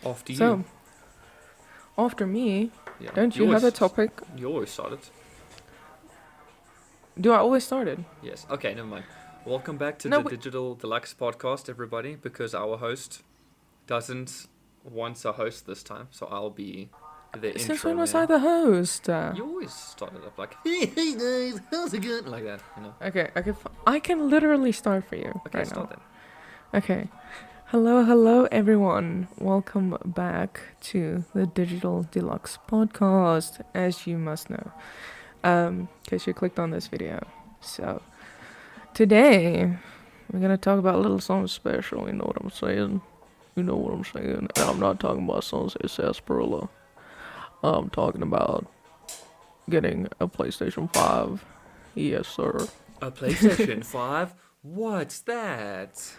After you. So, after me, Yeah. don't you have a topic? You always started. Do I always started? Yes. Okay, never mind. Welcome back to No, the wait. Digital Deluxe Podcast, everybody, because our host doesn't want a host this time, so I'll be the Since intro when was I man. the host? You always started up like, hey guys, how's it going? Like that, you know. Okay, I can literally start for you Okay, right start now. then. Okay. Hello, everyone. Welcome back to the Digital Deluxe Podcast, as you must know, because you clicked on this video. So, today, we're gonna talk about a little something special, you know what I'm saying? You know what I'm saying? And I'm not talking about Sunset Sarsaparilla. I'm talking about getting a PlayStation 5. Yes, sir. A PlayStation 5? What's that?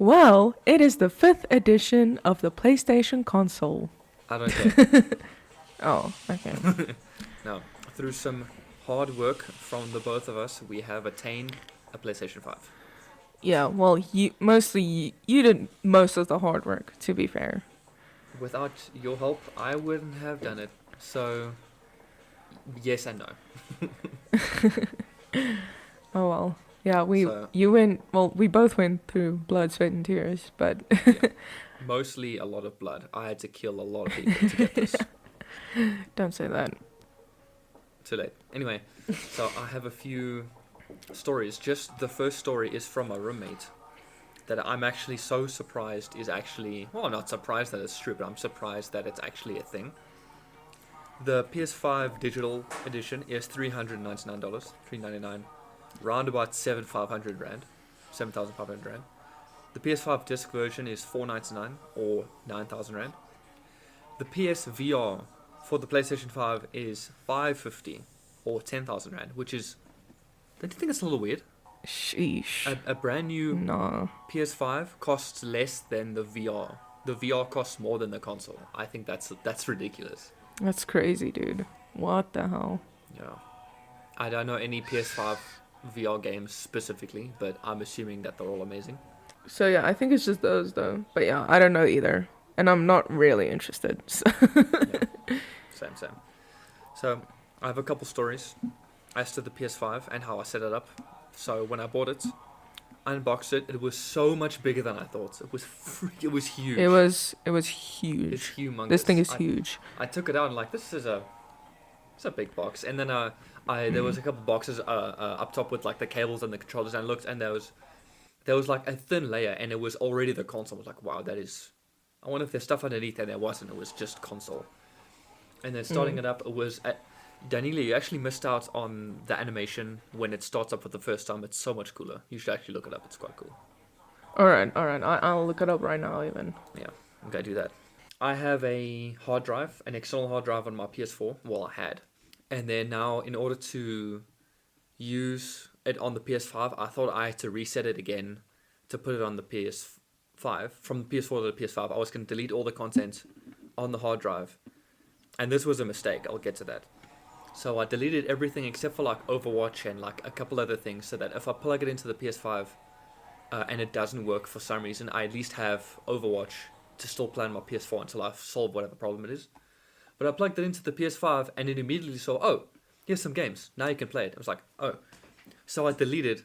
Well, it is the 5th edition of the PlayStation console. I don't care. Oh, okay. No, through some hard work from the both of us, we have attained a PlayStation 5. Yeah, well, you did most of the hard work, to be fair. Without your help, I wouldn't have done it. So, yes and no. Oh well. Yeah, So, we both went through blood, sweat, and tears, but yeah, mostly a lot of blood. I had to kill a lot of people to get this. don't say that. Too late. Anyway, so I have a few stories. Just the first story is from a roommate that I'm actually so surprised is actually, well, not surprised that it's true, but I'm surprised that it's actually a thing. The PS5 digital edition is $399, $399, round about 7,500 rand, 7,500 rand. The PS5 disc version is $499 or 9,000 rand. The PSVR for the PlayStation 5 is $550 or 10,000 rand, which is, don't you think it's a little weird? Sheesh. A brand new Nah. PS5 costs less than the VR. The VR costs more than the console. I think that's ridiculous. That's crazy, dude. What the hell? Yeah. I don't know any PS5 VR games specifically, but I'm assuming that they're all amazing. So yeah, I think it's just those though. But yeah, I don't know either. And I'm not really interested. So. Yeah. Same. So, I have a couple stories as to the PS5 and how I set it up. So, when I bought it, I unboxed it. It was so much bigger than I thought. It was huge. It was huge. It's humongous. This thing is huge. I took it out and like, this is it's a big box. And then there was a couple boxes up top with like the cables and the controllers, and I looked, and there was like a thin layer, and it was already the console. I was like, wow, that is. I wonder if there's stuff underneath, and there wasn't. It was just console. And then starting it up, it was. Daniela, you actually missed out on the animation when it starts up for the first time. It's so much cooler. You should actually look it up. It's quite cool. Alright. I'll look it up right now even. Yeah, I'm going to do that. I have a hard drive, an external hard drive on my PS4. Well, I had. And then now, in order to use it on the PS5, I thought I had to reset it again to put it on the PS5. From the PS4 to the PS5, I was going to delete all the content on the hard drive. And this was a mistake. I'll get to that. So I deleted everything except for like Overwatch and like a couple other things, so that if I plug it into the PS5 and it doesn't work for some reason, I at least have Overwatch to still play on my PS4 until I've solved whatever problem it is. But I plugged it into the PS5 and it immediately saw, oh, here's some games. Now you can play it. I was like, oh. So I deleted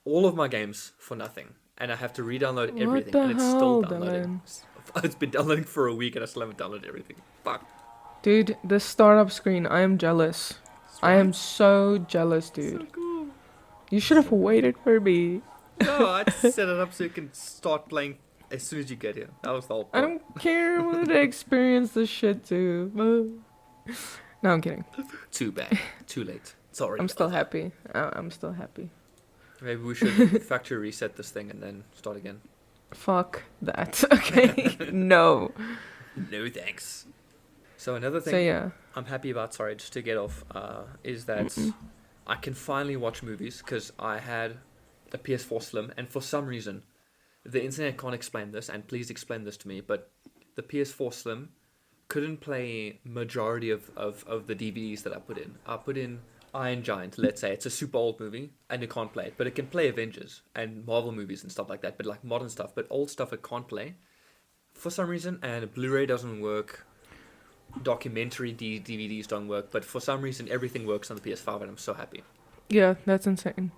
all of my games for nothing. And I have to re-download everything. And it's still downloading. It's been downloading for a week and I still haven't downloaded everything. Fuck. Dude, the startup screen, I am jealous. I am so jealous, dude. So cool. You should have waited for me. No, I just set it up so you can start playing as soon as you get here. That was the whole point. I don't care. I wanted to experience this shit too. No, I'm kidding. Too bad. Too late. Sorry. I'm still happy. I'm still happy. Maybe we should factory reset this thing and then start again. Fuck that. Okay. No. No thanks. So another thing So yeah. I'm happy about, sorry, just to get off, is that I can finally watch movies because I had a PS4 Slim, and for some reason, the internet can't explain this, and please explain this to me, but the PS4 Slim couldn't play majority of the DVDs that I put in. I put in Iron Giant, let's say. It's a super old movie, and it can't play it, but it can play Avengers and Marvel movies and stuff like that, but like modern stuff, but old stuff it can't play. for some reason, and Blu-ray doesn't work. Documentary DVDs don't work, but for some reason everything works on the PS5, and I'm so happy. Yeah, that's insane.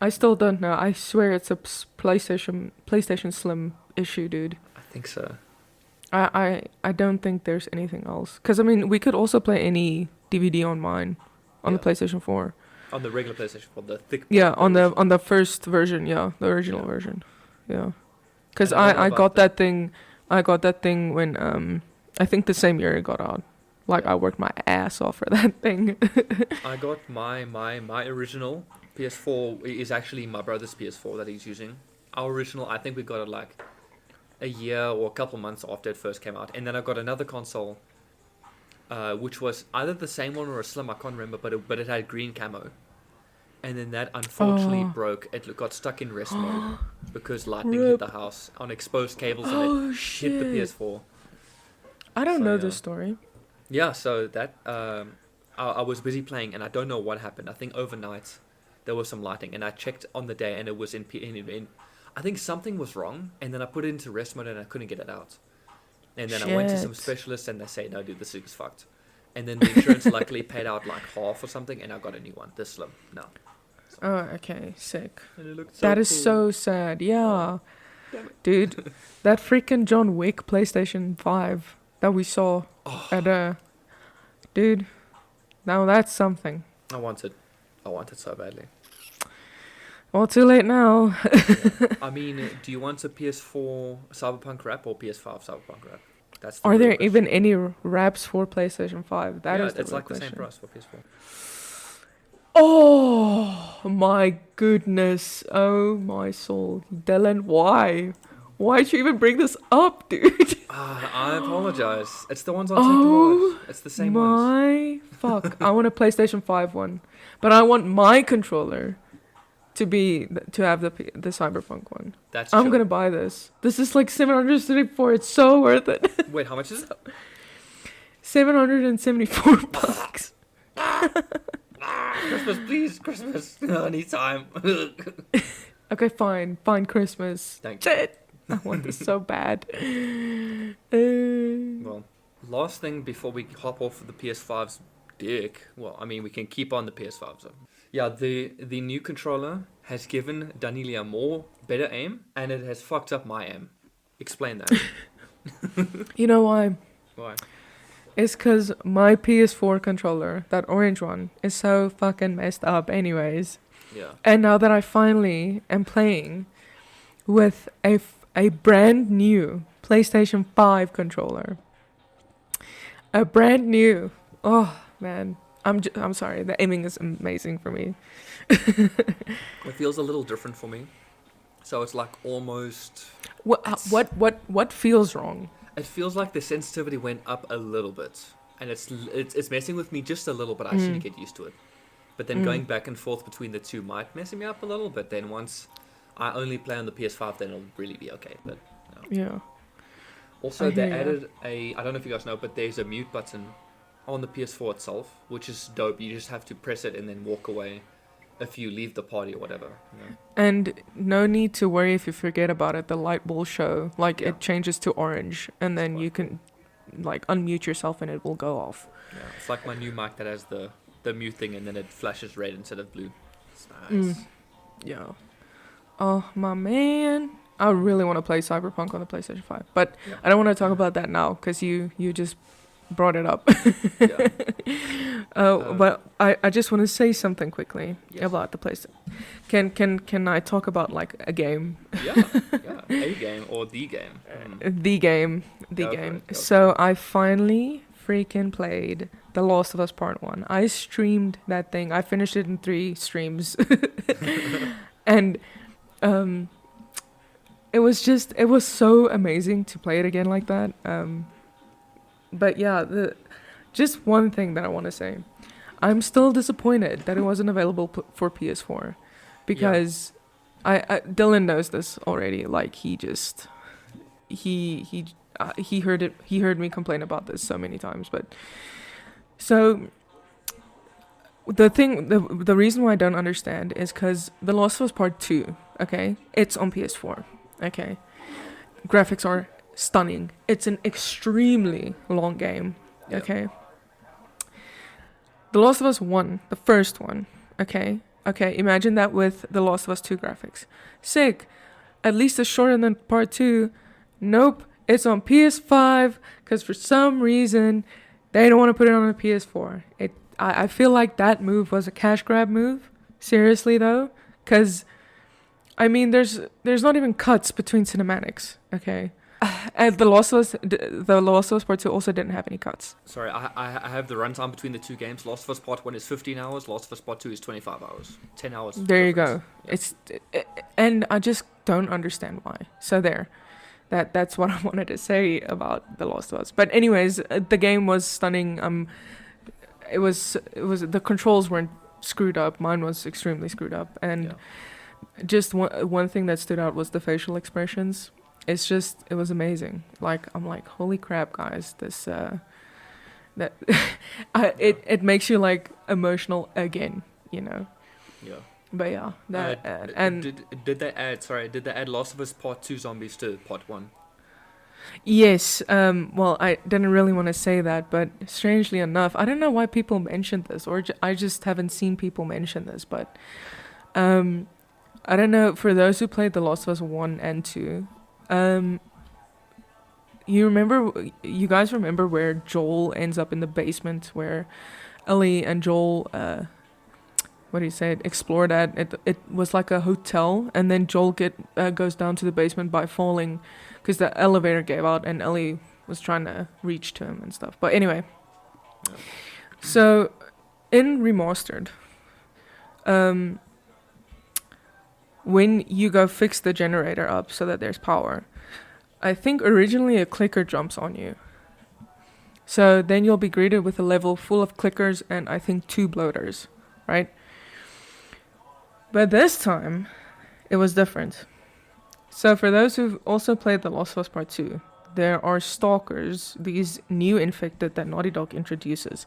I still don't know. I swear it's a PlayStation Slim issue, dude. I think so. I don't think there's anything else. Because, I mean, we could also play any DVD on mine, on the PlayStation 4. On the regular PlayStation 4, the thick... Yeah, on the first version, yeah, the original version. Yeah. Because I got that thing when, I think the same year it got out. Like, I worked my ass off for that thing. I got my original PS4 is actually my brother's PS4 that he's using. Our original, I think we got it like a year or a couple months after it first came out. And then I got another console, which was either the same one or a Slim, I can't remember, but it had green camo. And then that unfortunately broke. It got stuck in rest mode because lightning hit the house on exposed cables and it hit the PS4. I don't know this story. Yeah, so that I was busy playing and I don't know what happened. I think overnight there was some lighting and I checked on the day and it was in I think something was wrong, and then I put it into rest mode and I couldn't get it out. And then I went to some specialists and they say, no, dude, this is fucked. And then the insurance luckily paid out like half or something, and I got a new one, this Slim. No. Oh, okay, sick. And it looked so that is cool. so sad, yeah. Dude, that freaking John Wick PlayStation 5 that we saw at dude, now that's something. I want it so badly. Well, too late now. I mean, do you want a PS4 Cyberpunk wrap or PS5 Cyberpunk wrap? That's Are there even any wraps for PlayStation 5? That is it's like question. the same price for PS4. Oh my goodness. Oh my soul. Dylan, why? Why'd you even bring this up, dude? I apologize. It's the ones on second. It's the same ones. My fuck. I want a PlayStation 5 one. But I want my controller to have the Cyberpunk one. I'm gonna buy this. This is like $734. It's so worth it. Wait, how much is it? $774. Christmas, please, Christmas. I need time. Okay, fine, Christmas. Thank you. Shit. I want this so bad. Well, last thing before we hop off of the PS5's dick. Well, I mean, we can keep on the PS5. So. Yeah, the new controller has given Danilia better aim, and it has fucked up my aim. Explain that. You know why? Why? It's because my PS4 controller, that orange one, is so fucking messed up anyways. Yeah. And now that I finally am playing with a brand new PlayStation 5 controller. A brand new. Oh, man. I'm sorry. The aiming is amazing for me. It feels a little different for me. So it's like almost... What feels wrong? It feels like the sensitivity went up a little bit. And it's messing with me just a little, but I should get used to it. But then going back and forth between the two might mess me up a little bit. Then once I only play on the PS5, then it'll really be okay. But yeah. Also, they added I don't know if you guys know, but there's a mute button on the PS4 itself, which is dope. You just have to press it and then walk away if you leave the party or whatever. You know? And no need to worry if you forget about it. The light will show. Like, it changes to orange, and then you can, like, unmute yourself and it will go off. Yeah, it's like my new mic that has the mute thing, and then it flashes red instead of blue. It's nice. Yeah. Oh, my man. I really want to play Cyberpunk on the PlayStation 5. But I don't want to talk about that now, because you just brought it up. But I just want to say something quickly about the PlayStation. Can I talk about, like, a game? Yeah, a game or the game. The game. So I finally freaking played The Last of Us Part 1. I streamed that thing. I finished it in 3 streams. And it was so amazing to play it again like that. But yeah, just one thing that I want to say. I'm still disappointed that it wasn't available for PS4, because Dylan knows this already. Like, he heard it. He heard me complain about this so many times. But so the reason why I don't understand is because The Last of Us Part 2, okay, it's on PS4, okay. Graphics are stunning. It's an extremely long game. Yeah. Okay. The Last of Us 1, the first one. Okay. Okay, imagine that with The Last of Us 2 graphics. Sick. At least it's shorter than part 2. Nope. It's on PS5 because for some reason they don't want to put it on a PS4. I feel like that move was a cash grab move. Seriously though, because I mean, there's not even cuts between cinematics. Okay, and the Last of Us Part 2 also didn't have any cuts. Sorry, I have the runtime between the two games. Last of Us Part 1 is 15 hours. Last of Us Part 2 is 25 hours. 10 hours. There you difference. go. And I just don't understand why. So there. That's what I wanted to say about The Last of Us. But anyways, the game was stunning. It was the controls weren't screwed up. Mine was extremely screwed up. And just one thing that stood out was the facial expressions. It was amazing. Like, I'm like, holy crap, guys, this it makes you like emotional again, you know. Yeah. But yeah, did they add Last of Us Part 2 zombies to Part 1? Yes. Well, I didn't really want to say that, but strangely enough, I don't know why people mentioned this, or I just haven't seen people mention this, but I don't know. For those who played The Last of Us 1 and 2, you guys remember where Joel ends up in the basement, where Ellie and Joel explored at. It was like a hotel, and then Joel goes down to the basement by falling because the elevator gave out and Ellie was trying to reach to him and stuff. But anyway, so in Remastered, when you go fix the generator up so that there's power, I think originally a clicker jumps on you. So then you'll be greeted with a level full of clickers and I think 2 bloaters, right? But this time, it was different. So for those who've also played The Last of Us Part 2, there are stalkers, these new infected that Naughty Dog introduces.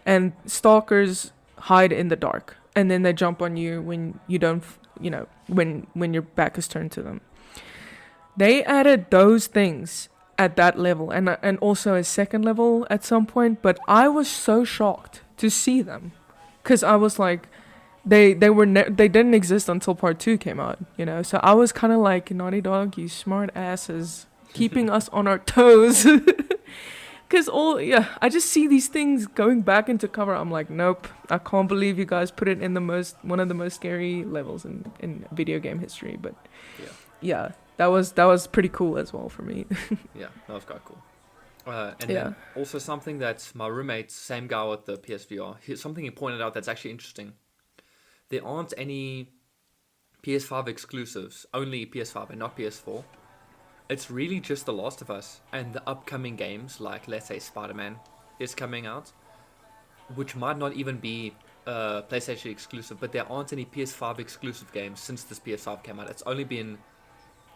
And stalkers hide in the dark, and then they jump on you when you don't, when your back is turned to them. They added those things at that level, and also a second level at some point, but I was so shocked to see them, because I was like, they didn't exist until Part 2 came out, so I was kind of like, Naughty Dog, you smart asses, keeping us on our toes. Because I just see these things going back into cover. I'm like, nope, I can't believe you guys put it in one of the most scary levels in video game history. But yeah, that was pretty cool as well for me. Yeah, that was quite cool. Then also something that my roommate, same guy with the PSVR, something he pointed out that's actually interesting. There aren't any PS5 exclusives, only PS5 and not PS4. It's really just The Last of Us and the upcoming games, like, let's say, Spider-Man is coming out, which might not even be PlayStation exclusive, but there aren't any PS5 exclusive games since this PS5 came out. It's only been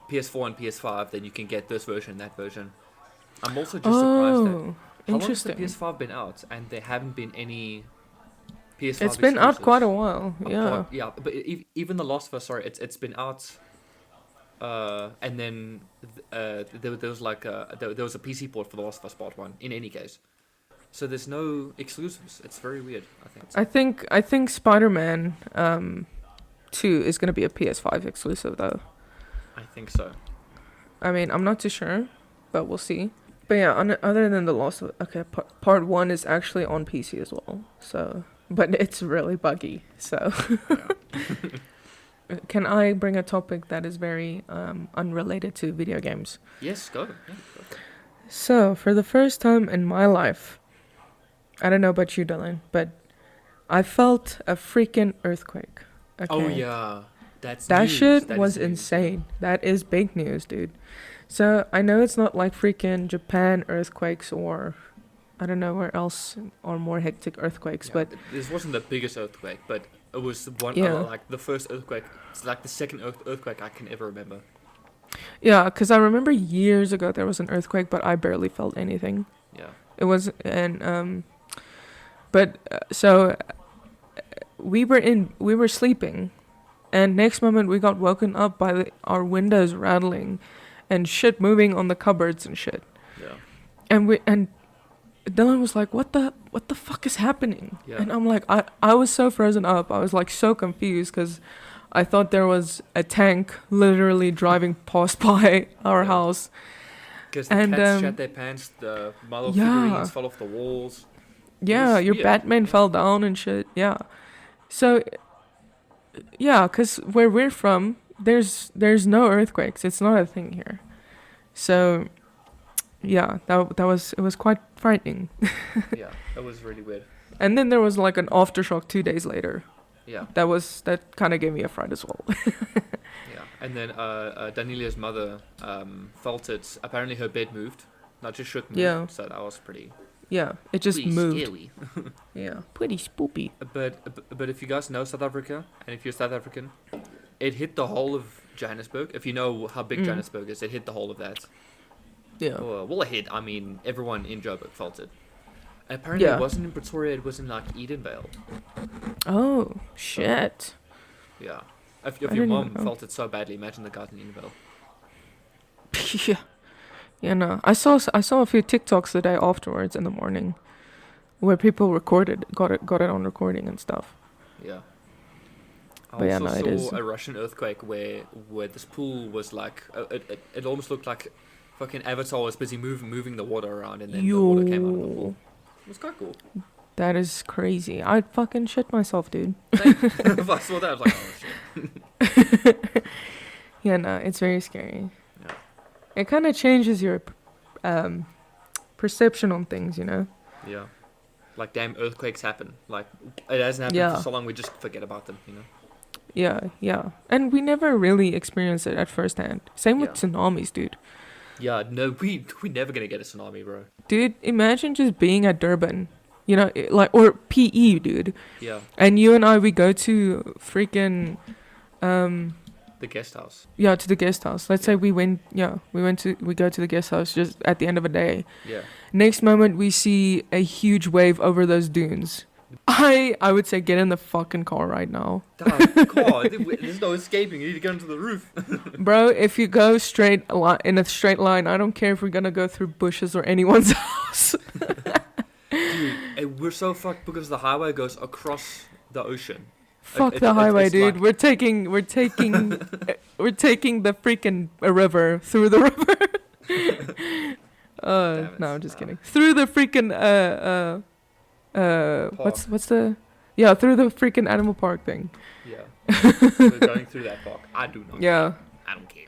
PS4 and PS5, then you can get this version and that version. I'm also just surprised that how long has the PS5 been out and there haven't been any PS5 It's been out quite a while, yeah. But even The Last of Us, it's been out... and then there was a PC port for The Last of Us Part 1 in any case. So there's no exclusives. It's very weird, I think. I think Spider-Man 2 is going to be a PS5 exclusive though. I think so. I mean, I'm not too sure, but we'll see. But yeah, other than The Last of Part 1 is actually on PC as well. So, but it's really buggy. So Can I bring a topic that is very unrelated to video games? Yes, go. Yeah, go. So, for the first time in my life, I don't know about you, Dylan, but I felt a freaking earthquake. Okay? Oh, yeah. That news. Shit was insane. That is big news, dude. So, I know it's not like freaking Japan earthquakes or... I don't know where else are more hectic earthquakes, but... This wasn't the biggest earthquake, but it was one like the first earthquake. It's like the second earthquake I can ever remember. Yeah, because I remember years ago there was an earthquake, but I barely felt anything. Yeah. It was, and, so we were sleeping, and next moment we got woken up by our windows rattling, and shit moving on the cupboards and shit. Yeah. And Dylan was like, what the fuck is happening? Yeah. And I'm like, I was so frozen up. I was like so confused because I thought there was a tank literally driving past by our house. Because the cats shat their pants, the model figurines fell off the walls. Yeah, your Batman fell down and shit. Yeah. So, yeah, because where we're from, there's no earthquakes. It's not a thing here. So, yeah, it was quite frightening. Yeah, that was really weird. And then there was like an aftershock 2 days later. Yeah. That kind of gave me a fright as well. Yeah, and then Danielia's mother felt it. Apparently, her bed moved, not just shook. Yeah. So that was pretty. Yeah, it just pretty moved. Scary. Yeah, pretty spoopy. But if you guys know South Africa, and if you're South African, it hit the whole of Johannesburg. If you know how big Johannesburg is, it hit the whole of that. Yeah. Well, it hit. I mean, everyone in Joburg felt it. And apparently, it wasn't in Pretoria. It was in like Edenvale. Oh shit. Yeah. If your mom felt it so badly, imagine the guys in Edenvale. Yeah. Yeah, no. I saw a few TikToks the day afterwards in the morning, where people got it on recording and stuff. Yeah. But I yeah, also no, it is. saw a Russian earthquake where this pool was like it almost looked like fucking Avatar was busy moving the water around, and then the water came out of the pool. It was quite cool. That is crazy. I'd fucking shit myself, dude. If I saw that, I was like, oh shit. Yeah, no, it's very scary. Yeah. It kind of changes your perception on things, you know? Yeah. Like, damn, earthquakes happen. Like, it hasn't happened for so long, we just forget about them, you know? Yeah. And we never really experience it at first hand. Same with tsunamis, dude. Yeah, no, we're never gonna get a tsunami, bro. Dude, imagine just being at Durban, you know, or PE, dude. Yeah. And you and I, we go to freaking, the guest house. Yeah, to the guest house. Let's say we go to the guest house just at the end of a day. Yeah. Next moment, we see a huge wave over those dunes. I would say get in the fucking car right now. Car, there's no escaping. You need to get into the roof. Bro, if you go in a straight line, I don't care if we're gonna go through bushes or anyone's house. Dude, we're so fucked because the highway goes across the ocean. Fuck the highway, dude. Like... We're taking we're taking the freaking river through the river. No, I'm just kidding. Through the freaking what's the through the freaking animal park thing. Yeah. We're going through that park. I do not. Yeah. I don't care.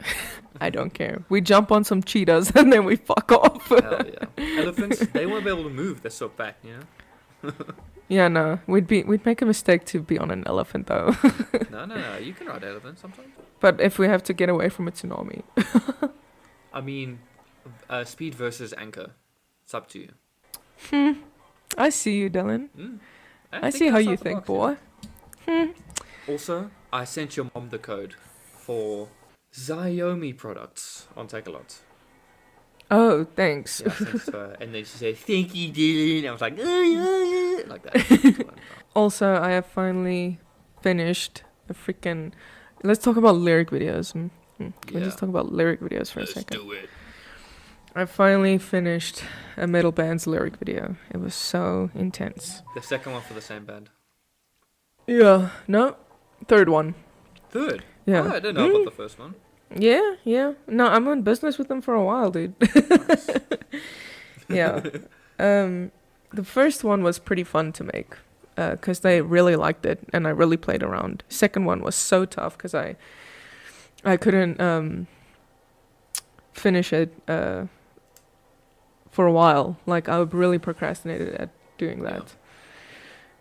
I don't care. We jump on some cheetahs and then we fuck off. Hell yeah. Elephants, they won't be able to move. They're so fat, you know? Yeah, no. We'd make a mistake to be on an elephant though. No. You can ride elephants sometimes. But if we have to get away from a tsunami. I mean, speed versus anchor. It's up to you. I see you, Dylan. I see how you think, boy. Also, I sent your mom the code for Xiaomi products on Takealot. Oh, thanks. Yeah, I sent it to her, and then she said, "Thank you, Dylan." I was like, like that. Also, I have finally finished a freaking... Let's talk about lyric videos. Can we just talk about lyric videos for a second? Let's do it. I finally finished a metal band's lyric video. It was so intense. The second one for the same band. Yeah. No. Third one. Third? Yeah. Oh, I didn't know about the first one. Yeah. No, I'm in business with them for a while, dude. Nice. Yeah. The first one was pretty fun to make. Because they really liked it and I really played around. Second one was so tough because I couldn't finish it for a while. Like I really procrastinated at doing that. Yeah.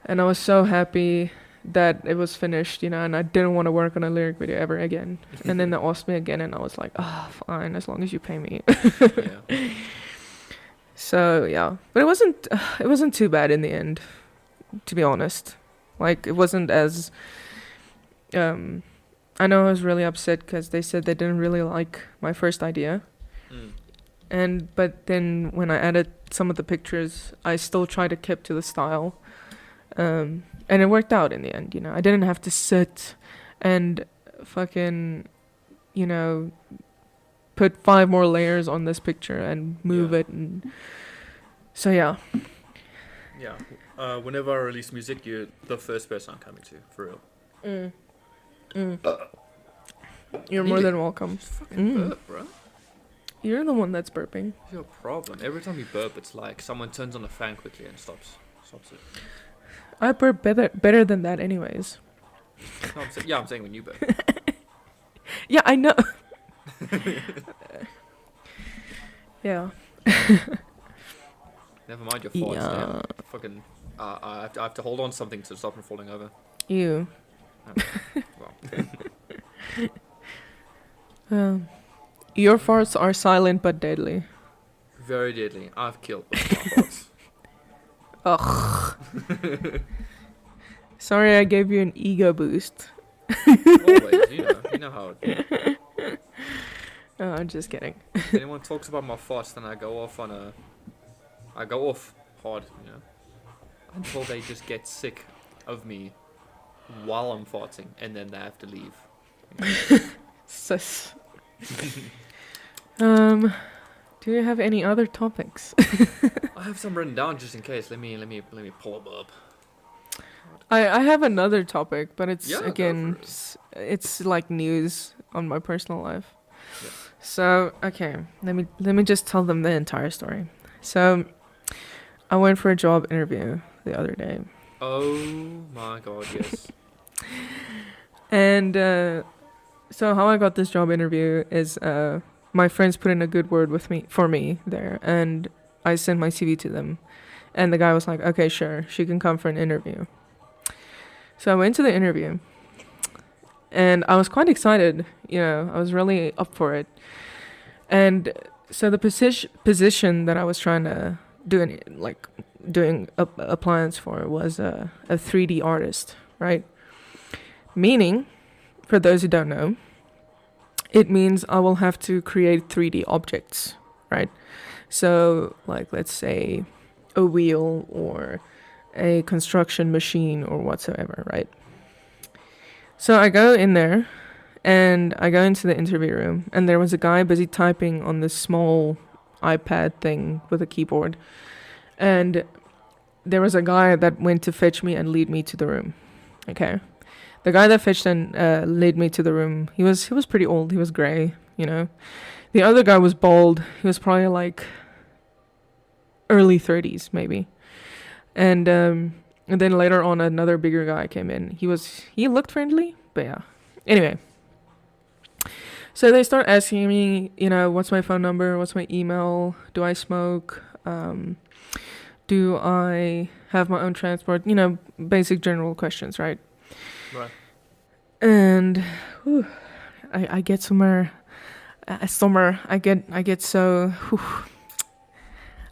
And I was so happy that it was finished, you know, and I didn't want to work on a lyric video ever again. And then they asked me again and I was like, oh, fine, as long as you pay me. Yeah. So yeah, but it wasn't too bad in the end, to be honest. Like it wasn't as I know I was really upset because they said they didn't really like my first idea. But then when I added some of the pictures, I still tried to keep to the style. And it worked out in the end, you know. I didn't have to sit and fucking, you know, put 5 more layers on this picture and move it, and so yeah. Yeah. Whenever I release music, you're the first person I'm coming to, for real. You're more than welcome. Just fucking burp, bro. You're the one that's burping. What's your problem? Every time you burp, it's like someone turns on the fan quickly and stops it. I burp better than that anyways. No, I'm saying when you burp. Yeah, I know. Yeah. Never mind your farts. Yeah. Man. Fucking. I have to hold on to something to stop from falling over. You. Well. Your farts are silent but deadly. Very deadly. I've killed both my farts. Ugh. Sorry, I gave you an ego boost. Always, you know how it. Oh, I'm just kidding. If anyone talks about my farts, then I go off hard, until they just get sick of me while I'm farting, and then they have to leave. Sus. Do you have any other topics? I have some written down just in case. Let me pull them up. I have another topic, but it's again, it's like news on my personal life. Yeah. So okay, let me just tell them the entire story. So I went for a job interview the other day. Oh my god, yes. And so how I got this job interview is my friends put in a good word for me there, and I sent my CV to them, and the guy was like, okay, sure, she can come for an interview. So I went to the interview, and I was quite excited, I was really up for it. And so the position that I was trying to doing appliance for was a 3D artist, right? Meaning, for those who don't know, it means I will have to create 3D objects, right? So, like, let's say a wheel or a construction machine or whatsoever, right? So I go in there, and I go into the interview room, and there was a guy busy typing on this small iPad thing with a keyboard, and there was a guy that went to fetch me and lead me to the room. Okay. The guy that fetched and led me to the room, he was pretty old. He was grey, The other guy was bald. He was probably like early 30s, maybe. And then later on, another bigger guy came in. He looked friendly, but yeah. Anyway. So they start asking me, what's my phone number? What's my email? Do I smoke? Do I have my own transport? Basic general questions, right? Right. And I get somewhere. I get so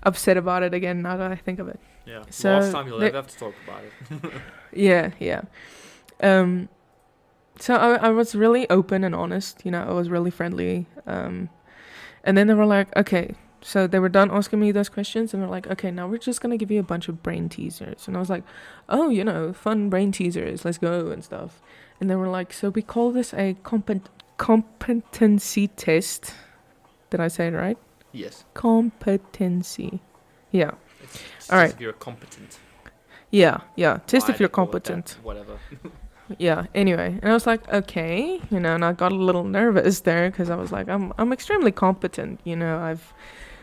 upset about it again now that I think of it. Yeah. So last time you'll ever have to talk about it. Yeah. So I was really open and honest. I was really friendly. And then they were like, okay. So they were done asking me those questions, and they're like, okay, now we're just going to give you a bunch of brain teasers. And I was like, oh, fun brain teasers, let's go and stuff. And they were like, so we call this a competency test. Did I say it right? Yes. Competency. Yeah. It's all right. If you're competent. Yeah. Test if I'd you're call it competent. that, whatever. Yeah, anyway. And I was like, okay, and I got a little nervous there because I was like, I'm extremely competent,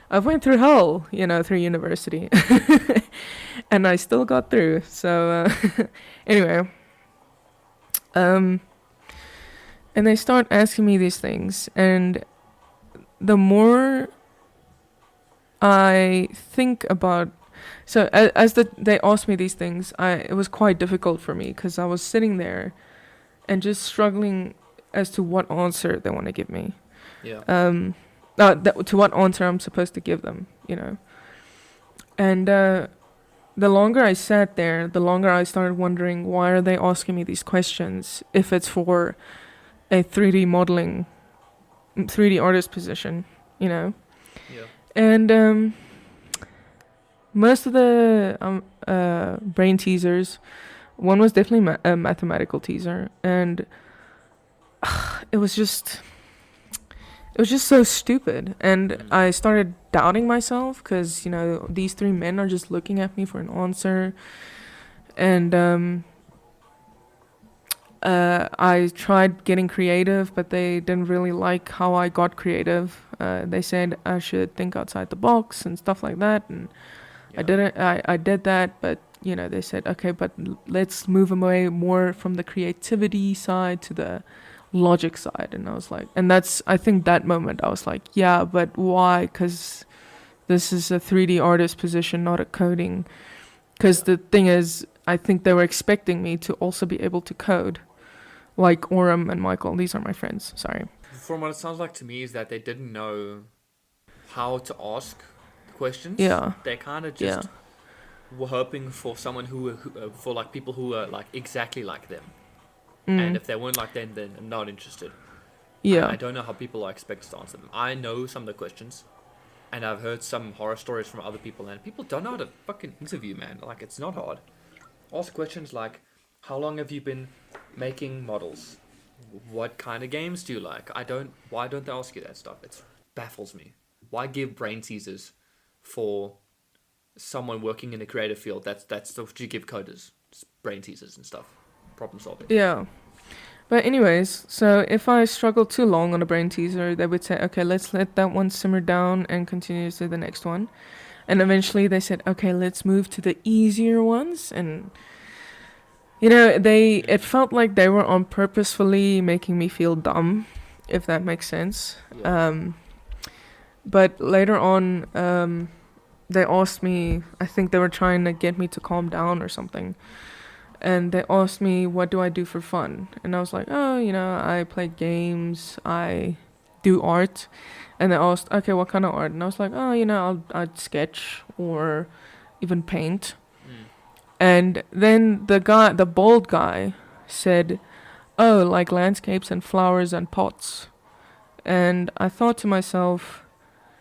I've went through hell, through university. And I still got through. So, anyway. And they start asking me these things, and the more I think about, so as they asked me these things, it was quite difficult for me because I was sitting there and just struggling as to what answer they want to give me. Yeah. To what answer I'm supposed to give them, And the longer I sat there, the longer I started wondering, why are they asking me these questions if it's for a 3D modeling, 3D artist position, Yeah. And most of the brain teasers, one was definitely a mathematical teaser, and it was just, it was just so stupid. And Mm. I started doubting myself because, these three men are just looking at me for an answer. And I tried getting creative, but they didn't really like how I got creative. They said I should think outside the box and stuff like that. And Yeah. I didn't. I did that, but they said, okay, but let's move away more from the creativity side to the logic side. And I was like, and I think that moment I was like, yeah, but why? Because this is a 3D artist position, not a coding. Because the thing is, I think they were expecting me to also be able to code, like Orem and Michael. These are my friends. Sorry. From what it sounds like to me is that they didn't know how to ask questions. Yeah. They kind of Yeah. just were hoping for someone for like people who are like exactly like them. And if they weren't like them, then I'm not interested. Yeah. I don't know how people are expected to answer them. I know some of the questions, and I've heard some horror stories from other people, and people don't know how to fucking interview, man. Like, it's not hard. Ask questions like, how long have you been making models? What kind of games do you like? Why don't they ask you that stuff? It baffles me. Why give brain teasers for someone working in a creative field? That's what you give coders. It's brain teasers and stuff. Problem solving. Yeah. But anyways, so if I struggle too long on a brain teaser, they would say, okay, let's let that one simmer down and continue to the next one. And eventually they said, okay, let's move to the easier ones. And, it felt like they were on purposefully making me feel dumb, if that makes sense. Yeah. But later on, they asked me, I think they were trying to get me to calm down or something. And they asked me, what do I do for fun? And I was like, oh, I play games, I do art. And they asked, okay, what kind of art? And I was like, oh, I'd sketch or even paint. And then the bald guy said, oh, like landscapes and flowers and pots. And I thought to myself,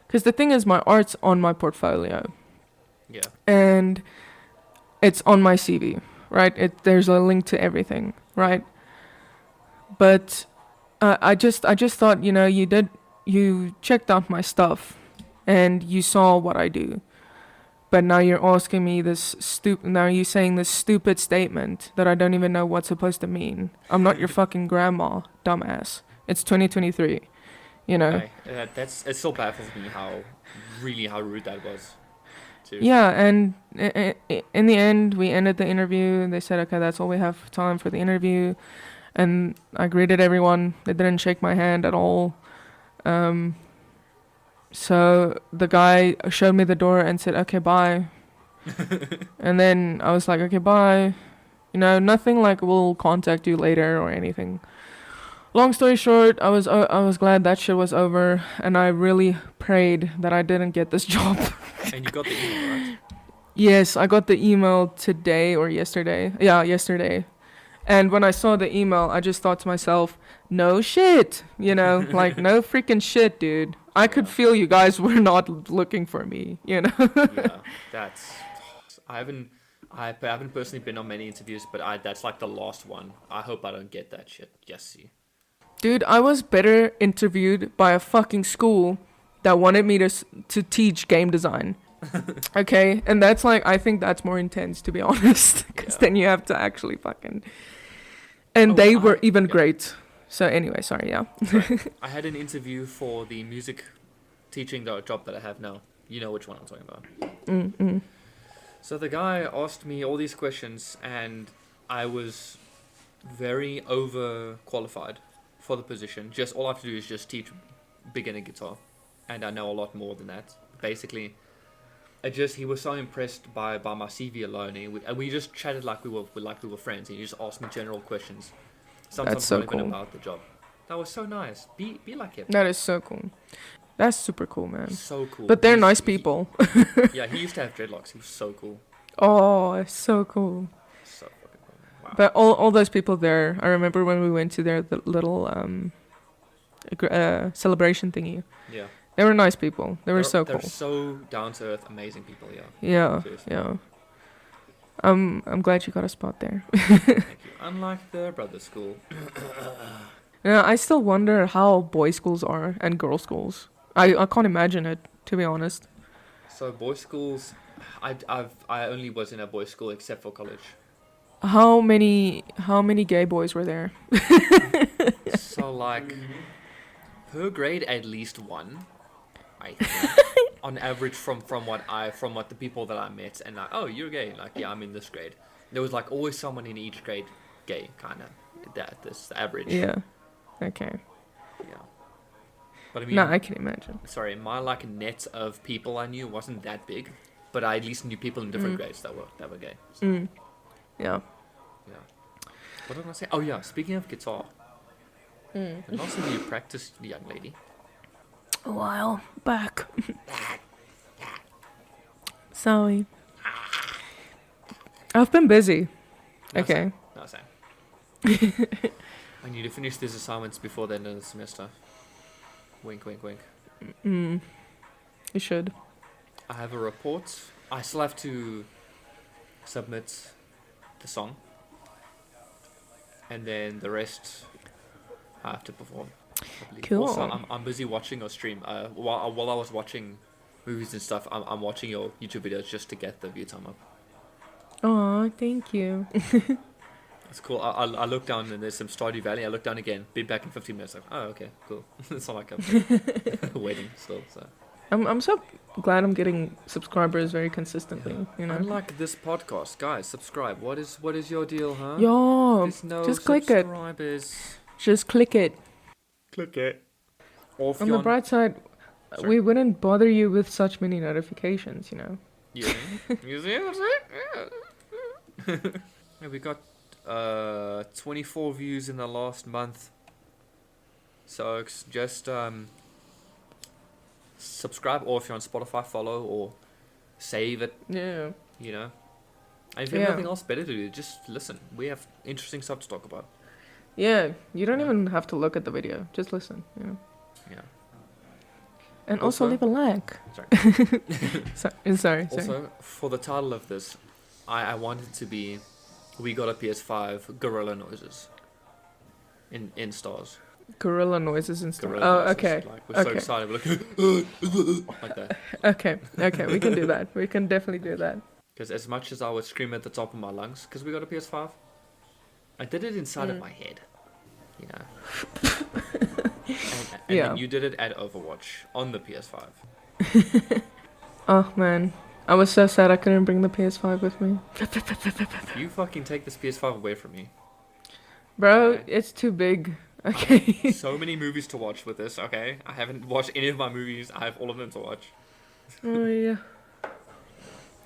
because the thing is, my art's on my portfolio. Yeah. And it's on my CV. Right, there's a link to everything, right? But I just thought, you checked out my stuff, and you saw what I do. But now you're asking me now you're saying this stupid statement that I don't even know what's supposed to mean. I'm not your fucking grandma, dumbass. It's 2023, Okay. It still baffles me how rude that was. Seriously. Yeah, and in the end, we ended the interview. They said, okay, that's all we have time for the interview. And I greeted everyone. They didn't shake my hand at all. So the guy showed me the door and said, okay, bye. And then I was like, okay, bye. Nothing like we'll contact you later or anything. Long story short, I was glad that shit was over, and I really prayed that I didn't get this job. And you got the email, right? Yes, I got the email today or yesterday. Yeah, yesterday. And when I saw the email, I just thought to myself, no shit, like no freaking shit, dude. I could feel you guys were not looking for me, Yeah, I haven't personally been on many interviews, but that's like the last one. I hope I don't get that shit. Yes, see. Dude, I was better interviewed by a fucking school that wanted me to teach game design. Okay, and that's like, I think that's more intense, to be honest, because then you have to actually fucking... And they were even great. So anyway, sorry, yeah. I had an interview for the music teaching job that I have now. You know which one I'm talking about. So the guy asked me all these questions, and I was very overqualified for the position. Just all I have to do is just teach beginner guitar, and I know a lot more than that. Basically, he was so impressed by my CV alone, and we just chatted like we were friends. And he just asked me general questions, sometimes not even about the job. That was so nice. Be like him. That is so cool. That's super cool, man. So cool. But they're nice people. Yeah, he used to have dreadlocks. He was so cool. Oh, it's so cool. So fucking cool. Wow. But all those people there, I remember when we went to their little celebration thingy. Yeah. They were nice people. They were so cool. They're so down to earth, amazing people. Yeah. Yeah. Seriously. Yeah. I'm glad you got a spot there. Thank you. Unlike the brother school. Yeah, I still wonder how boys' schools are and girls' schools. I can't imagine it, to be honest. So boys' schools, I only was in a boys' school except for college. How many gay boys were there? So like per grade at least one, I think. On average from what the people that I met and like, oh, you're gay, like, yeah, I'm in this grade. There was like always someone in each grade gay, kind of. This average. Yeah. Okay. Yeah. But I mean, No, I can imagine. sorry, my like net of people I knew wasn't that big, but I at least knew people in different grades that were gay. So, Yeah. yeah. What was I gonna say? Oh yeah, speaking of guitar, when last time you practiced, young lady? A while back. Sorry. I've been busy. No, Okay. same. No, same. I need to finish these assignments before the end of the semester. Wink, wink, wink. You should. I have a report. I still have to submit the song. And then the rest I have to perform. I believe. Cool. Also, I'm busy watching your stream. While I was watching movies and stuff, I'm watching your YouTube videos just to get the view time up. Oh, thank you. It's cool. I look down and there's some Stardew Valley. I look down again. Be back in 15 minutes. Like, oh, okay, cool. It's not like I'm waiting still. So. I'm so glad I'm getting subscribers very consistently. You know. Unlike this podcast, guys, subscribe. What is your deal, huh? Yo, There's no just click it. subscribers. Just click it. Click it. Or if On you're the bright side, Sorry. we wouldn't bother you with such many notifications. You know. Yeah. You see what I'm saying? Yeah, we got 24 views in the last month. So just subscribe, or if you're on Spotify, follow or save it. Yeah. You know. And if you have Yeah. nothing else better to do, just listen. We have interesting stuff to talk about. Yeah. You don't even have to look at the video. Just listen. You know. Yeah. And also, Also- leave a like. Sorry. Sorry. Also, for the title of this, I wanted to be, we got a PS5 gorilla noises in stars. Gorilla noises and stuff. Gorilla Oh, noises. okay. Like, we're so Okay. excited. We're like that. Okay. Okay. We can do that. We can definitely do that. Because as much as I would scream at the top of my lungs, because we got a PS5, I did it inside of my head. You know. And Yeah. then you did it at Overwatch on the PS5. Oh man, I was so sad I couldn't bring the PS5 with me. You fucking take this PS5 away from me. Bro, Okay. it's too big. Okay. So many movies to watch with this, okay? I haven't watched any of my movies. I have all of them to watch. Oh yeah.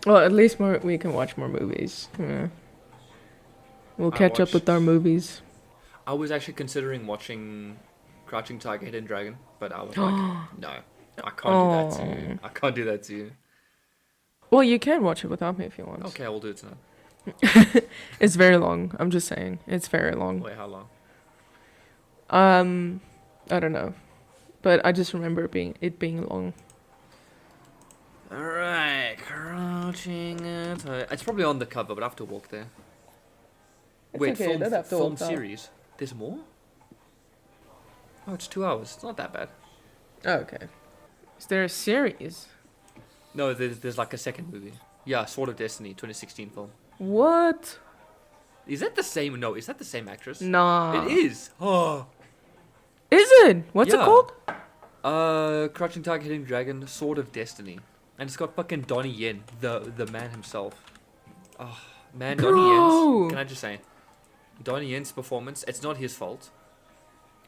Well, at least we can watch more movies. Yeah. We'll I catch up with watched- our movies. I was actually considering watching Crouching Tiger, Hidden Dragon, but I was like, no, I can't do that to you. I can't do that to you. Well, you can watch it without me if you want. Okay, I'll do it tonight. It's very long. I'm just saying, it's very long. Wait, how long? I don't know, but I just remember it being long. Alright, Crouching Tiger. It's probably on the cover, but I have to walk there. It's Wait, okay, film, don't have to film walk out. series. There's more? Oh, it's 2 hours. It's not that bad. Oh, okay. Is there a series? No, there's like a second movie. Yeah, Sword of Destiny, 2016 film. What? Is that the same? No, is that the same actress? Nah. It is. Oh. Is it? What's it Yeah. called? Crouching Tiger, Hidden Dragon, Sword of Destiny, and it's got fucking Donnie Yen, the man himself. Oh man, Bro. Donnie Yen's. Can I just say, Donnie Yen's performance? It's not his fault,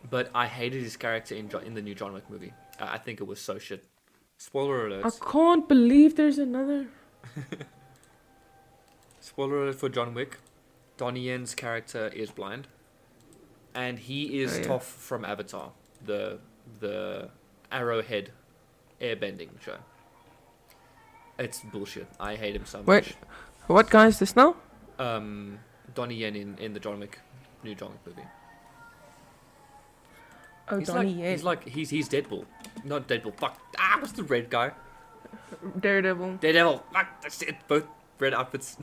but I hated his character in the new John Wick movie. I think it was so shit. Spoiler alert. I can't believe there's another. Spoiler alert for John Wick. Donnie Yen's character is blind, and he is Oh, yeah. Toph from Avatar, the Arrowhead airbending show. It's bullshit. I hate him so much. Wait. What guy is this now? Donnie Yen in the John Wick, new John Wick movie. Oh, He's Donnie like, Yen. he's Deadpool, not Deadpool. Fuck. What's the red guy? Daredevil. Daredevil. Fuck. That's it. Both red outfits.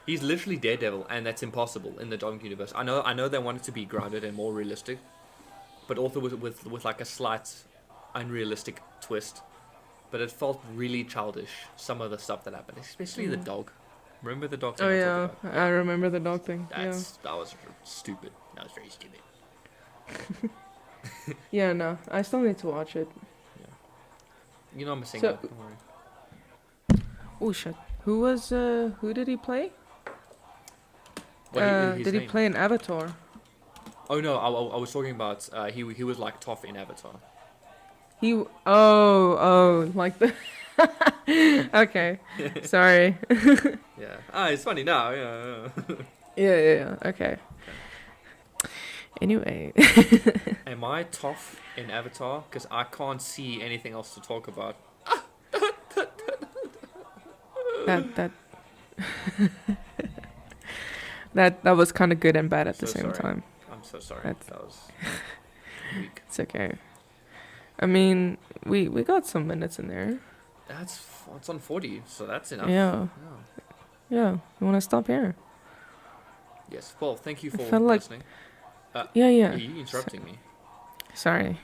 He's literally Daredevil, and that's impossible in the John Wick universe. I know they want it to be grounded and more realistic, but also with like a slight unrealistic twist. But it felt really childish. Some of the stuff that happened, especially the dog. Remember the dog thing Oh I yeah, talked about? I remember the dog thing. That was stupid. That was very stupid. Yeah, no, I still need to watch it. You're not missing So- out. Don't worry. Oh shit. Who did he play? His Did he name? play in Avatar? Oh no, I was talking about he was like Toph in Avatar. Like the. Okay, sorry. Yeah. It's funny now. Yeah. Yeah. Okay. Anyway. Am I Toph in Avatar? Because I can't see anything else to talk about. that that was kind of good and bad at the So same sorry. time. I'm so sorry. That's- That was weak. It's okay. I mean, we got some minutes in there. It's on 40, so that's enough. Yeah. Yeah. You want to stop here? Yes. Well, thank you for felt like- listening. Yeah. You interrupting me. Sorry.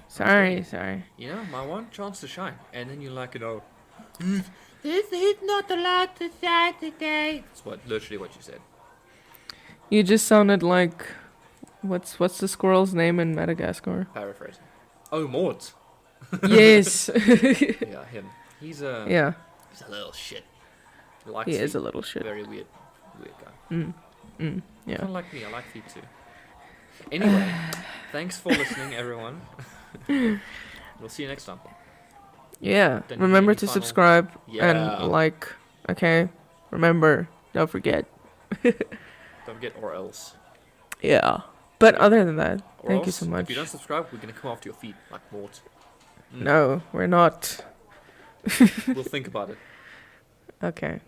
You know, my one chance to shine, and then you like it all. This is not allowed to say today. That's literally what you said. You just sounded like what's the squirrel's name in Madagascar? Paraphrasing. Oh, Mort. Yes. Yeah, him. He's a little shit. Likes He is feet. a little shit. Very weird guy. Yeah. Kind of like me. I like feet too. Anyway, thanks for listening, everyone. We'll see you next time. Yeah. Then Remember any to final- subscribe Yeah. and like. Okay. Remember, don't forget. Don't forget or else. Yeah. But other than that, Or thank you else, so much. If you don't subscribe, we're gonna come after your feet like Mort. No, we're not. We'll think about it. Okay.